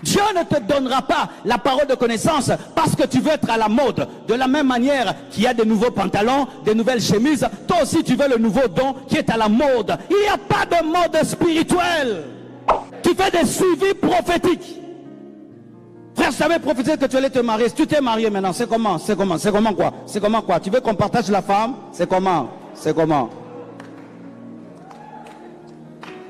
Dieu ne te donnera pas la parole de connaissance parce que tu veux être à la mode. De la même manière qu'il y a des nouveaux pantalons, des nouvelles chemises, toi aussi tu veux le nouveau don qui est à la mode. Il n'y a pas de mode spirituel. Tu fais des suivis prophétiques. Frère, je savais prophétiser que tu allais te marier. Si tu t'es marié maintenant, c'est comment? C'est comment? C'est comment quoi? C'est comment quoi? Tu veux qu'on partage la femme? C'est comment? C'est comment?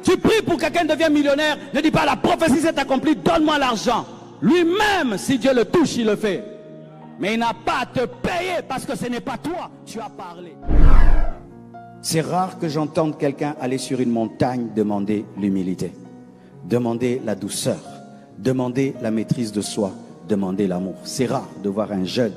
Tu pries pour que quelqu'un devienne millionnaire, ne dis pas la prophétie s'est accomplie, donne-moi l'argent. Lui-même, si Dieu le touche, il le fait. Mais il n'a pas à te payer parce que ce n'est pas toi, tu as parlé. C'est rare que j'entende quelqu'un aller sur une montagne demander l'humilité, demander la douceur, demander la maîtrise de soi, demander l'amour. C'est rare de voir un jeune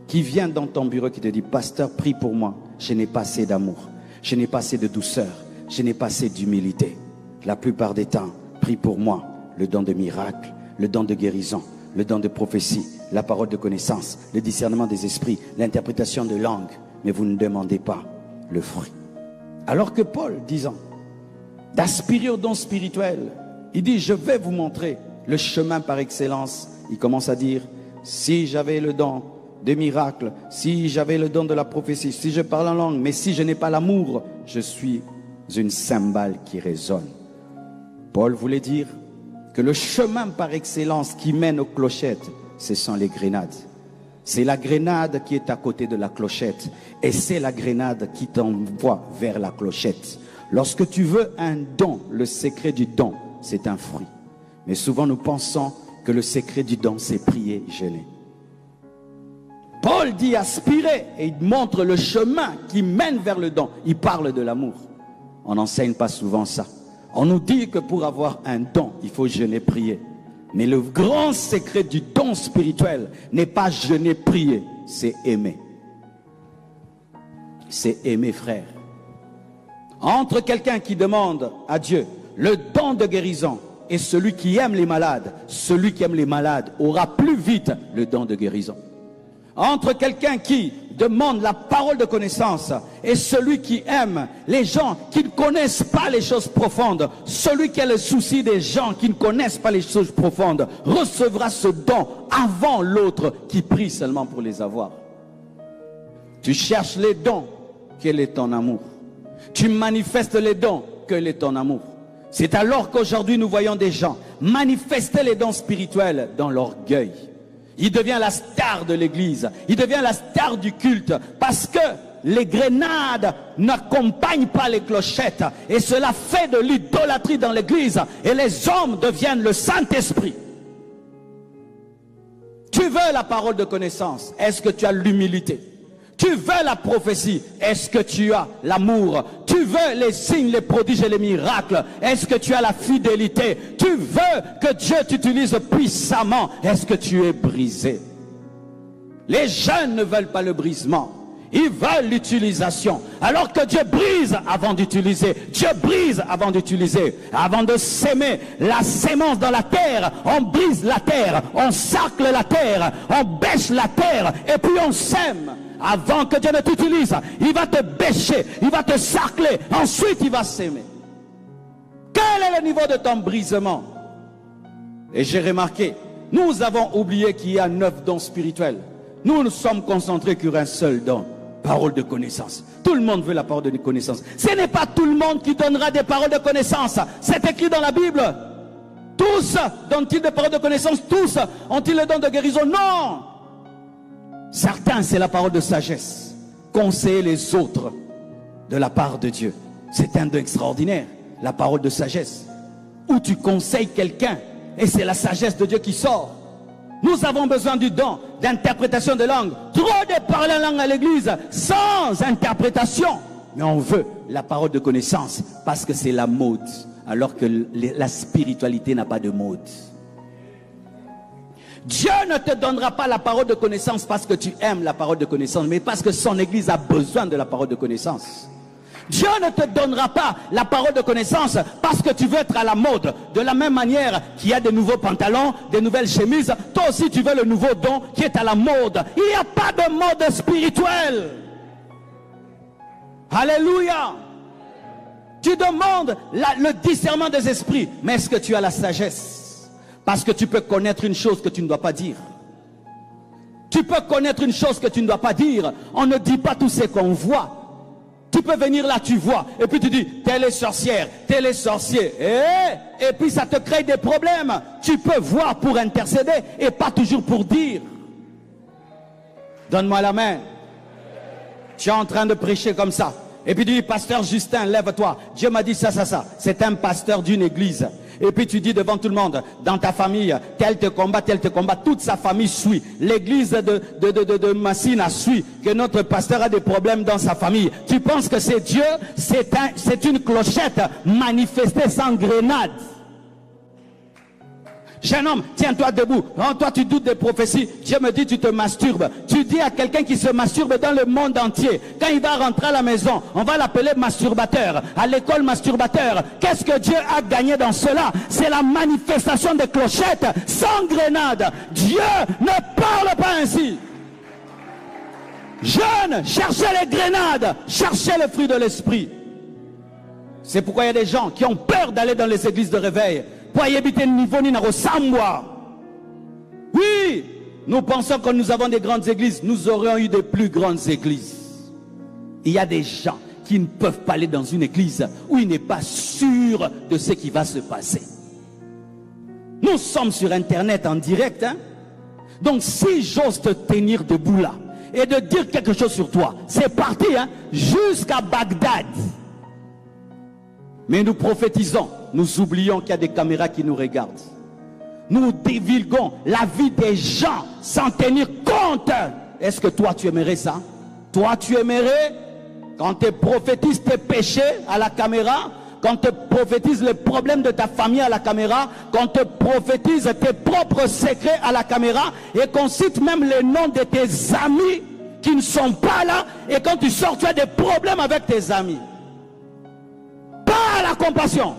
qui vient dans ton bureau qui te dit « Pasteur, prie pour moi, je n'ai pas assez d'amour, je n'ai pas assez de douceur, je n'ai pas assez d'humilité. » La plupart des temps, prie pour moi, le don de miracle, le don de guérison, le don de prophétie, la parole de connaissance, le discernement des esprits, l'interprétation de langues. Mais vous ne demandez pas le fruit. Alors que Paul, disant d'aspirer au don spirituel, il dit, je vais vous montrer le chemin par excellence. Il commence à dire, si j'avais le don de miracle, si j'avais le don de la prophétie, si je parle en langue, mais si je n'ai pas l'amour, je suis une cymbale qui résonne. Paul voulait dire que le chemin par excellence qui mène aux clochettes, ce sont les grenades. C'est la grenade qui est à côté de la clochette et c'est la grenade qui t'envoie vers la clochette. Lorsque tu veux un don, le secret du don, c'est un fruit. Mais souvent nous pensons que le secret du don, c'est prier, jeûner. Paul dit aspirer et il montre le chemin qui mène vers le don. Il parle de l'amour. On n'enseigne pas souvent ça. On nous dit que pour avoir un don, il faut jeûner, prier. Mais le grand secret du don spirituel n'est pas jeûner, prier, c'est aimer. C'est aimer, frère. Entre quelqu'un qui demande à Dieu le don de guérison et celui qui aime les malades, celui qui aime les malades aura plus vite le don de guérison. Entre quelqu'un qui demande la parole de connaissance et celui qui aime les gens qui ne connaissent pas les choses profondes, celui qui a le souci des gens qui ne connaissent pas les choses profondes, recevra ce don avant l'autre qui prie seulement pour les avoir. Tu cherches les dons, quel est ton amour? Tu manifestes les dons, quel est ton amour? C'est alors qu'aujourd'hui nous voyons des gens manifester les dons spirituels dans l'orgueil. Il devient la star de l'église. Il devient la star du culte. Parce que les grenades n'accompagnent pas les clochettes. Et cela fait de l'idolâtrie dans l'église. Et les hommes deviennent le Saint-Esprit. Tu veux la parole de connaissance. Est-ce que tu as l'humilité? Tu veux la prophétie. Est-ce que tu as l'amour? Tu veux les signes, les prodiges et les miracles. Est-ce que tu as la fidélité? Tu veux que Dieu t'utilise puissamment. Est-ce que tu es brisé? Les jeunes ne veulent pas le brisement. Ils veulent l'utilisation. Alors que Dieu brise avant d'utiliser. Dieu brise avant d'utiliser. Avant de s'aimer la sémence dans la terre, on brise la terre, on sarcle la terre, on bêche la terre et puis on sème. Avant que Dieu ne t'utilise, il va te bêcher, il va te sarcler, ensuite il va s'aimer. Quel est le niveau de ton brisement? Et j'ai remarqué, nous avons oublié qu'il y a 9 dons spirituels. Nous nous sommes concentrés sur un seul don, parole de connaissance. Tout le monde veut la parole de connaissance. Ce n'est pas tout le monde qui donnera des paroles de connaissance. C'est écrit dans la Bible. Tous dont-ils des paroles de connaissance, tous ont-ils le don de guérison? Non! Certains, c'est la parole de sagesse. Conseiller les autres de la part de Dieu. C'est un don extraordinaire, la parole de sagesse. Où tu conseilles quelqu'un et c'est la sagesse de Dieu qui sort. Nous avons besoin du don d'interprétation de langue. Trop de parler en langue à l'église sans interprétation. Mais on veut la parole de connaissance parce que c'est la mode. Alors que la spiritualité n'a pas de mode. Dieu ne te donnera pas la parole de connaissance parce que tu aimes la parole de connaissance, mais parce que son église a besoin de la parole de connaissance. Dieu ne te donnera pas la parole de connaissance parce que tu veux être à la mode. De la même manière qu'il y a des nouveaux pantalons, des nouvelles chemises, toi aussi tu veux le nouveau don qui est à la mode. Il n'y a pas de mode spirituel. Alléluia. Tu demandes le discernement des esprits, mais est-ce que tu as la sagesse Parce que tu peux connaître une chose que tu ne dois pas dire. Tu peux connaître une chose que tu ne dois pas dire. On ne dit pas tout ce qu'on voit. Tu peux venir là, tu vois, et puis tu dis, telle est sorcière, tel est sorcier. Et puis ça te crée des problèmes. Tu peux voir pour intercéder et pas toujours pour dire. Donne-moi la main. Tu es en train de prêcher comme ça. Et puis tu dis, pasteur Justin, lève-toi. Dieu m'a dit ça, ça, ça. C'est un pasteur d'une église. Et puis tu dis devant tout le monde, dans ta famille, tel te combat, toute sa famille suit. L'église de Massina suit que notre pasteur a des problèmes dans sa famille. Tu penses que c'est Dieu? C'est une clochette manifestée sans grenade. Jeune homme, tiens-toi debout. Oh, toi, tu doutes des prophéties. Dieu me dit, tu te masturbes. Tu dis à quelqu'un qui se masturbe dans le monde entier, quand il va rentrer à la maison, on va l'appeler masturbateur. À l'école, masturbateur. Qu'est-ce que Dieu a gagné dans cela? C'est la manifestation des clochettes sans grenade. Dieu ne parle pas ainsi. Jeunes, cherchez les grenades. Cherchez le fruit de l'esprit. C'est pourquoi il y a des gens qui ont peur d'aller dans les églises de réveil. Oui, nous pensons que nous avons des grandes églises. Nous aurions eu des plus grandes églises. Il y a des gens qui ne peuvent pas aller dans une église où il n'est pas sûr de ce qui va se passer. Nous sommes sur internet en direct, hein? Donc si j'ose te tenir debout là et de dire quelque chose sur toi, c'est parti, hein? Jusqu'à Bagdad. Mais nous prophétisons, nous oublions qu'il y a des caméras qui nous regardent. Nous divulguons la vie des gens sans tenir compte. Est-ce que toi tu aimerais ça? Toi tu aimerais quand tu prophétises tes péchés à la caméra, quand tu prophétises les problèmes de ta famille à la caméra, quand tu prophétises tes propres secrets à la caméra et qu'on cite même les noms de tes amis qui ne sont pas là et quand tu sors tu as des problèmes avec tes amis. Pas la compassion.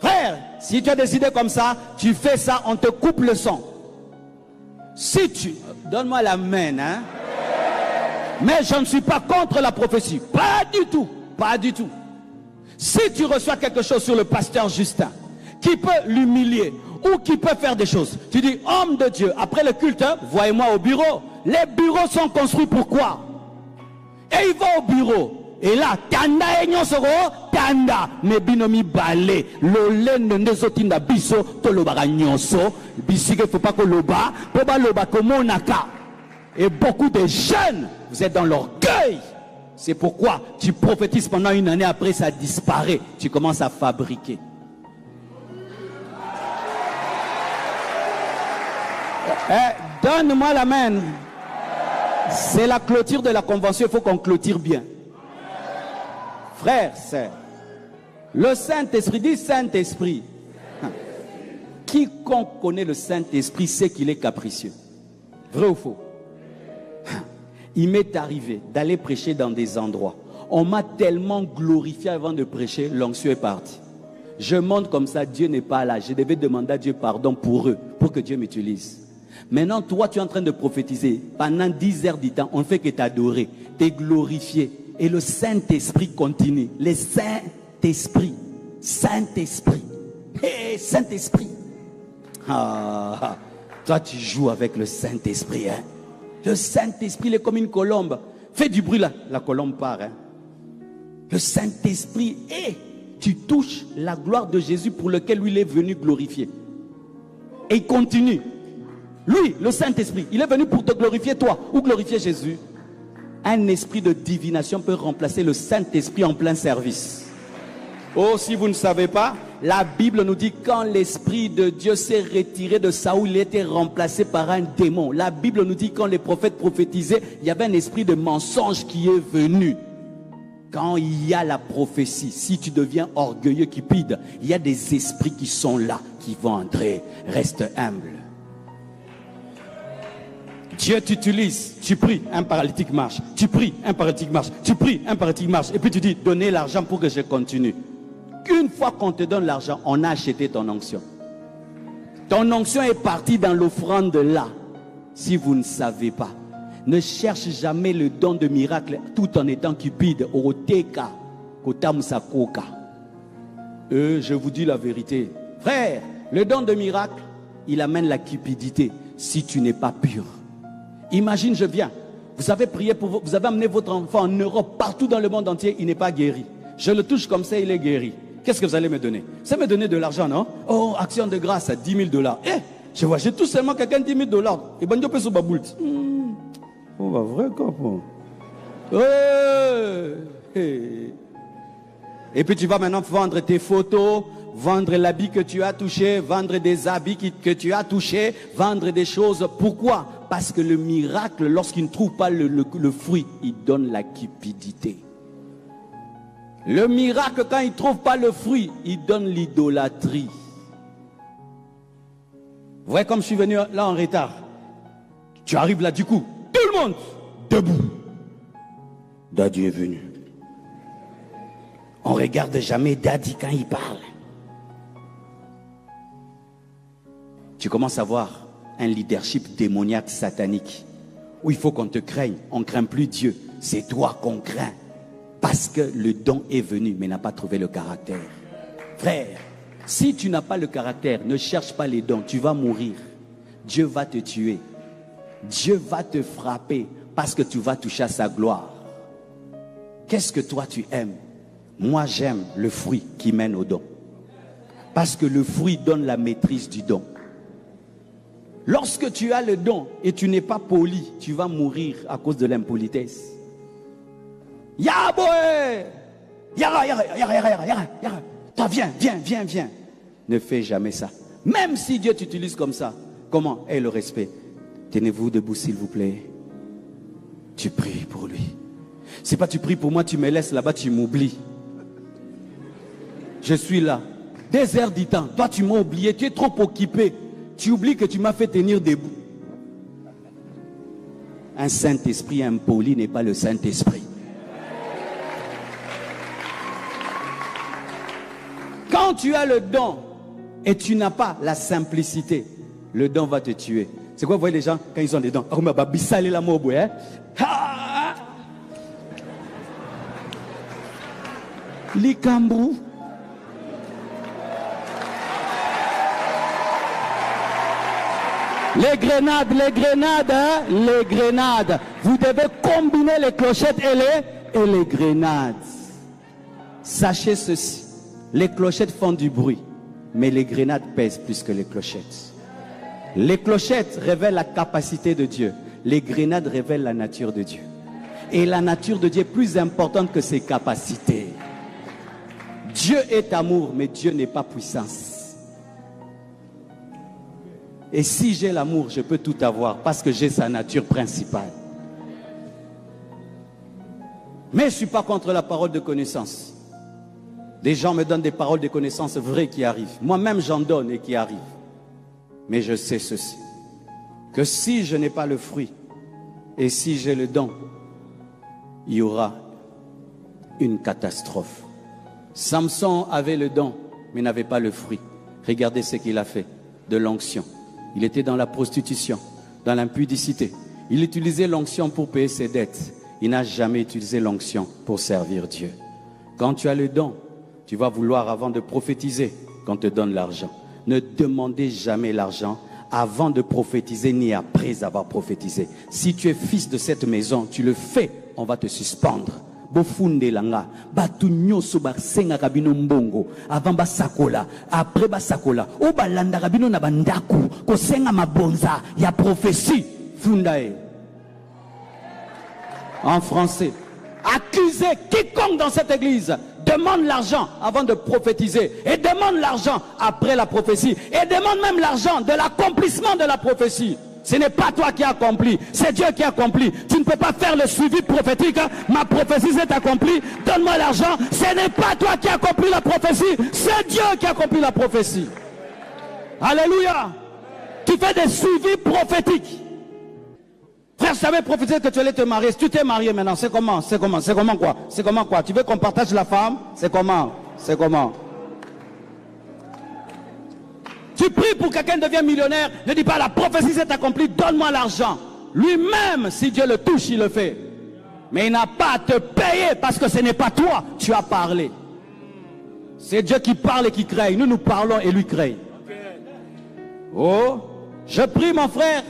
Frère, si tu as décidé comme ça, tu fais ça, on te coupe le son. Si tu... Donne-moi la main, hein. Mais je ne suis pas contre la prophétie. Pas du tout. Pas du tout. Si tu reçois quelque chose sur le pasteur Justin, qui peut l'humilier, ou qui peut faire des choses, tu dis, homme de Dieu, après le culte, hein, voyez-moi au bureau. Les bureaux sont construits pour quoi? Et il va au bureau. Et là, tanda enyosoro, tanda, me binomi balé, lolene nezotinda biso, tolobara nyonso, bisike faut pas que loba, poba loba komonaka. Et beaucoup de jeunes, vous êtes dans l'orgueil. C'est pourquoi tu prophétises pendant une année, après ça disparaît. Tu commences à fabriquer. Donne-moi la main. C'est la clôture de la convention, il faut qu'on clôture bien. Frère, c'est le Saint-Esprit, dit Saint-Esprit. Quiconque connaît le Saint-Esprit sait qu'il est capricieux. Vrai ou faux? Il m'est arrivé d'aller prêcher dans des endroits. On m'a tellement glorifié avant de prêcher, l'onction est partie. Je monte comme ça, Dieu n'est pas là. Je devais demander à Dieu pardon pour eux, pour que Dieu m'utilise. Maintenant, toi, tu es en train de prophétiser. Pendant 10 heures du temps, on ne fait que t'adorer, t'es glorifié. Et le Saint-Esprit continue. Le Saint-Esprit. Saint-Esprit. Hé, Saint-Esprit. Ah, toi, tu joues avec le Saint-Esprit, hein. Le Saint-Esprit, il est comme une colombe. Fais du bruit là, la colombe part, hein. Le Saint-Esprit, et tu touches la gloire de Jésus pour lequel lui il est venu glorifier. Et il continue. Lui, le Saint-Esprit, il est venu pour te glorifier toi ou glorifier Jésus. Un esprit de divination peut remplacer le Saint-Esprit en plein service. Oh, si vous ne savez pas, la Bible nous dit quand l'Esprit de Dieu s'est retiré de Saoul, il était remplacé par un démon. La Bible nous dit quand les prophètes prophétisaient, il y avait un esprit de mensonge qui est venu. Quand il y a la prophétie, si tu deviens orgueilleux, cupide, il y a des esprits qui sont là, qui vont entrer. Reste humble. Dieu t'utilise, tu pries, un paralytique marche. Tu pries, un paralytique marche. Tu pries, un paralytique marche. Et puis tu dis, donnez l'argent pour que je continue. Une fois qu'on te donne l'argent, on a acheté ton onction. Ton onction est partie dans l'offrande là. Si vous ne savez pas, ne cherche jamais le don de miracle tout en étant cupide. Oteka, kotamsakoka. Je vous dis la vérité. Frère, le don de miracle, il amène la cupidité si tu n'es pas pur. Imagine, je viens. Vous avez prié pour vous avez amené votre enfant en Europe, partout dans le monde entier, il n'est pas guéri. Je le touche comme ça, il est guéri. Qu'est-ce que vous allez me donner? Ça me donner de l'argent, non? Oh, action de grâce à 10 000 $. Je vois, j'ai tout seulement quelqu'un 10 000 $. Et ben, peut se baboult. Oh, bah, vrai, quoi. Et puis tu vas maintenant vendre tes photos, vendre l'habit que tu as touché, vendre des habits que tu as touchés, vendre des choses. Pourquoi? Parce que le miracle, lorsqu'il ne trouve pas le fruit, il donne la cupidité. Le miracle, quand il ne trouve pas le fruit, il donne l'idolâtrie. Vous voyez comme je suis venu là en retard. Tu arrives là du coup, tout le monde debout. Daddy est venu. On ne regarde jamais Daddy quand il parle. Tu commences à voir un leadership démoniaque satanique où il faut qu'on te craigne. On ne craint plus Dieu. C'est toi qu'on craint. Parce que le don est venu mais n'a pas trouvé le caractère. Frère, si tu n'as pas le caractère, ne cherche pas les dons. Tu vas mourir. Dieu va te tuer. Dieu va te frapper parce que tu vas toucher à sa gloire. Qu'est-ce que toi tu aimes? Moi j'aime le fruit qui mène au don. Parce que le fruit donne la maîtrise du don. Lorsque tu as le don et tu n'es pas poli, tu vas mourir à cause de l'impolitesse. Ya boy! Yara. Toi viens. Ne fais jamais ça. Même si Dieu t'utilise comme ça, comment? Aie le respect. Tenez-vous debout s'il vous plaît. Tu pries pour lui. C'est pas tu pries pour moi, tu me laisses là-bas, tu m'oublies. Je suis là. Des heures du temps. Toi, tu m'as oublié. Tu es trop occupé. Tu oublies que tu m'as fait tenir debout. Un Saint-Esprit impoli n'est pas le Saint-Esprit. Quand tu as le don et tu n'as pas la simplicité, le don va te tuer. C'est quoi, vous voyez les gens, quand ils ont des dons? Likambou. Les grenades, hein? Les grenades. Vous devez combiner les clochettes et les grenades. Sachez ceci, les clochettes font du bruit, mais les grenades pèsent plus que les clochettes. Les clochettes révèlent la capacité de Dieu. Les grenades révèlent la nature de Dieu. Et la nature de Dieu est plus importante que ses capacités. Dieu est amour, mais Dieu n'est pas puissance. Et si j'ai l'amour, je peux tout avoir parce que j'ai sa nature principale. Mais je ne suis pas contre la parole de connaissance. Des gens me donnent des paroles de connaissance vraies qui arrivent. Moi-même, j'en donne et qui arrivent. Mais je sais ceci, que si je n'ai pas le fruit et si j'ai le don, il y aura une catastrophe. Samson avait le don, mais n'avait pas le fruit. Regardez ce qu'il a fait, de l'onction. Il était dans la prostitution, dans l'impudicité. Il utilisait l'onction pour payer ses dettes. Il n'a jamais utilisé l'onction pour servir Dieu. Quand tu as le don, tu vas vouloir, avant de prophétiser, qu'on te donne l'argent. Ne demandez jamais l'argent avant de prophétiser ni après avoir prophétisé. Si tu es fils de cette maison, tu le fais, on va te suspendre. Bofundelanga batu nyoso basenga kabino mbongo avant basakola après basakola o balanda kabino na bandaku ko senga mabonza ya prophétie fundae en français. Accusez quiconque dans cette église demande l'argent avant de prophétiser et demande l'argent après la prophétie et demande même l'argent de l'accomplissement de la prophétie. Ce n'est pas toi qui as accompli, c'est Dieu qui a accompli. Tu ne peux pas faire le suivi prophétique. Ma prophétie s'est accomplie, donne-moi l'argent. Ce n'est pas toi qui as accompli la prophétie, c'est Dieu qui a accompli la prophétie. Alléluia. Tu fais des suivis prophétiques. Frère, je savais prophétiser que tu allais te marier. Si tu t'es marié maintenant, c'est comment? C'est comment quoi? Tu veux qu'on partage la femme? C'est comment? Tu pries pour que quelqu'un devienne millionnaire, ne dis pas la prophétie s'est accomplie, donne-moi l'argent. Lui-même, si Dieu le touche, il le fait. Mais il n'a pas à te payer parce que ce n'est pas toi, tu as parlé. C'est Dieu qui parle et qui crée. Nous parlons et lui crée. Oh, je prie mon frère.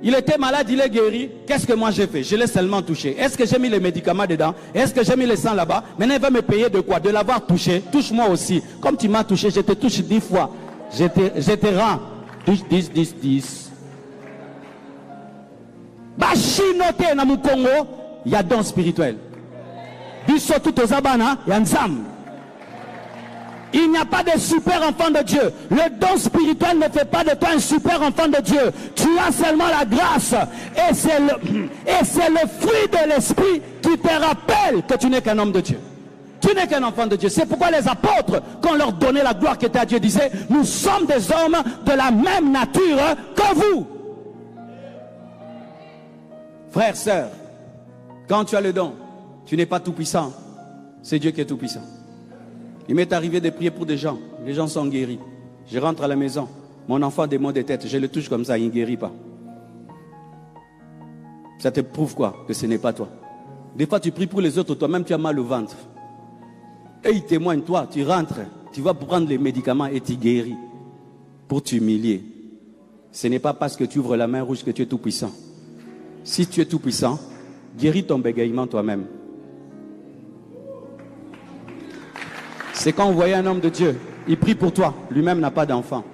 Il était malade, il est guéri. Qu'est-ce que moi j'ai fait? Je l'ai seulement touché. Est-ce que j'ai mis les médicaments dedans? Est-ce que j'ai mis le sang là-bas? Maintenant il va me payer de quoi? De l'avoir touché. Touche-moi aussi. Comme tu m'as touché, je te touche 10 fois. Je te rends. Touche 10, 10, 10. Bachinote na Congo, il y a don spirituel. Biso tout aux abana, il y a Nzam. Il n'y a pas de super enfant de Dieu. Le don spirituel ne fait pas de toi un super enfant de Dieu. Tu as seulement la grâce. Et c'est le fruit de l'esprit qui te rappelle que tu n'es qu'un homme de Dieu. Tu n'es qu'un enfant de Dieu. C'est pourquoi les apôtres, quand leur donnait la gloire qui était à Dieu, disaient, nous sommes des hommes de la même nature que vous. Frères, sœurs, quand tu as le don, tu n'es pas tout puissant. C'est Dieu qui est tout puissant. Il m'est arrivé de prier pour des gens. Les gens sont guéris. Je rentre à la maison. Mon enfant a des maux de tête. Je le touche comme ça, il ne guérit pas. Ça te prouve quoi? Que ce n'est pas toi. Des fois, tu pries pour les autres, toi-même, tu as mal au ventre. Et il témoigne, toi, tu rentres. Tu vas prendre les médicaments et tu guéris. Pour t'humilier. Ce n'est pas parce que tu ouvres la main rouge que tu es tout puissant. Si tu es tout puissant, guéris ton bégaiement toi-même. C'est quand vous voyez un homme de Dieu, il prie pour toi, lui-même n'a pas d'enfant.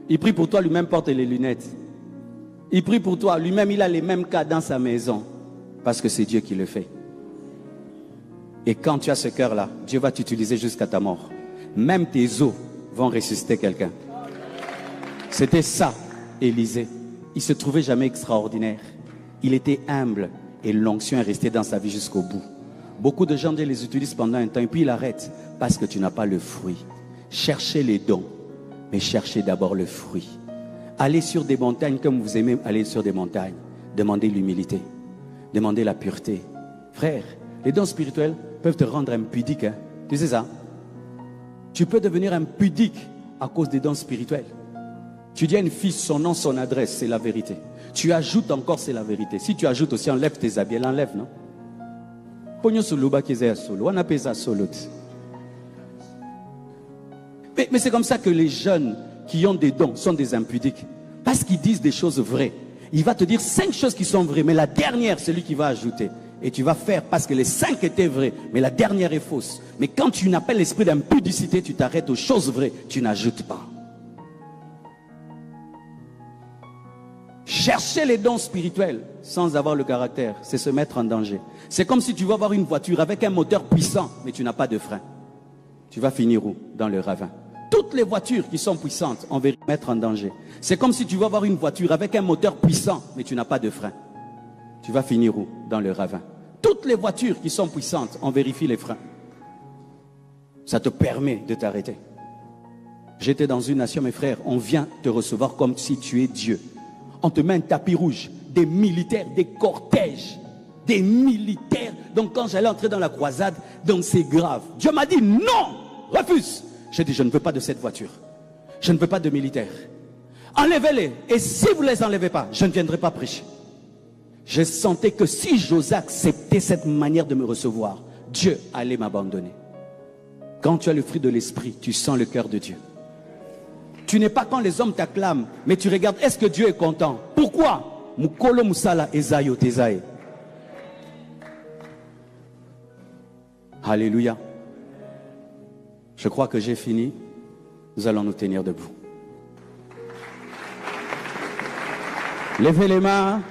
Il prie pour toi, lui-même porte les lunettes. Il prie pour toi, lui-même il a les mêmes cas dans sa maison. Parce que c'est Dieu qui le fait. Et quand tu as ce cœur-là, Dieu va t'utiliser jusqu'à ta mort. Même tes os vont ressusciter quelqu'un. C'était ça, Élisée. Il ne se trouvait jamais extraordinaire. Il était humble et l'onction est restée dans sa vie jusqu'au bout. Beaucoup de gens Dieu les utilisent pendant un temps et puis ils arrêtent parce que tu n'as pas le fruit. Cherchez les dons, mais cherchez d'abord le fruit. Allez sur des montagnes comme vous aimez aller sur des montagnes. Demandez l'humilité, demandez la pureté. Frère, les dons spirituels peuvent te rendre impudique. Hein? Tu sais ça? Tu peux devenir impudique à cause des dons spirituels. Tu dis à une fille son nom, son adresse, c'est la vérité. Tu ajoutes encore, c'est la vérité. Si tu ajoutes aussi, enlève tes habits, elle enlève, non? Mais c'est comme ça que les jeunes qui ont des dons sont des impudiques. Parce qu'ils disent des choses vraies. Il va te dire 5 choses qui sont vraies, mais la dernière, c'est lui qui va ajouter. Et tu vas faire parce que les 5 étaient vraies, mais la dernière est fausse. Mais quand tu n'appelles l'esprit d'impudicité, tu t'arrêtes aux choses vraies, tu n'ajoutes pas. Chercher les dons spirituels sans avoir le caractère, c'est se mettre en danger. C'est comme si tu veux avoir une voiture avec un moteur puissant, mais tu n'as pas de frein. Tu vas finir où? Dans le ravin. Toutes les voitures qui sont puissantes, on va les mettre en danger. C'est comme si tu veux avoir une voiture avec un moteur puissant, mais tu n'as pas de frein. Tu vas finir où? Dans le ravin. Toutes les voitures qui sont puissantes, on vérifie les freins. Ça te permet de t'arrêter. J'étais dans une nation, mes frères, on vient te recevoir comme si tu es Dieu. On te met un tapis rouge, des militaires, des cortèges, des militaires. Donc quand j'allais entrer dans la croisade, donc c'est grave. Dieu m'a dit non, refuse. J'ai dit je ne veux pas de cette voiture. Je ne veux pas de militaires. Enlevez-les. Et si vous ne les enlevez pas, je ne viendrai pas prêcher. Je sentais que si j'osais accepter cette manière de me recevoir, Dieu allait m'abandonner. Quand tu as le fruit de l'esprit, tu sens le cœur de Dieu. Tu n'es pas quand les hommes t'acclament, mais tu regardes, est-ce que Dieu est content? Pourquoi? Mukolo musala ezayo tezae. Alléluia. Je crois que j'ai fini. Nous allons nous tenir debout. Levez les mains.